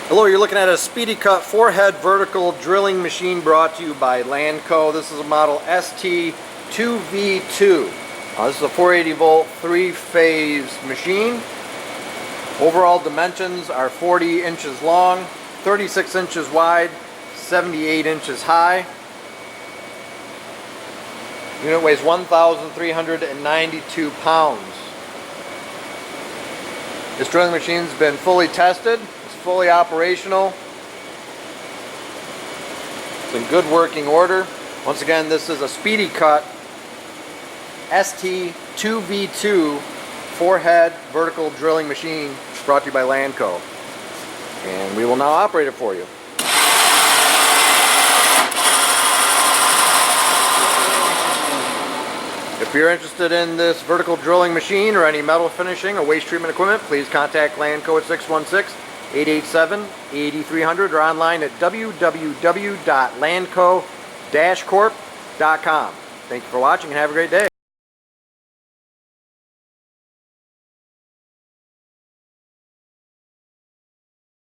Hello, you're looking at a Speedycut 4-head vertical drilling machine brought to you by Lanco. This is a model ST-2V2. This is a 480 volt 3-phase machine. Overall dimensions are 40 inches long, 36 inches wide, 78 inches high. Unit weighs 1,392 pounds. This drilling machine's been fully tested. It's fully operational. It's in good working order. Once again, this is a Speedycut ST-2V2 4-head vertical drilling machine brought to you by Lanco. And we will now operate it for you. If you're interested in this vertical drilling machine or any metal finishing or waste treatment equipment, please contact Lanco at 616-887-8300 or online at www.lanco-corp.com. Thank you for watching and have a great day.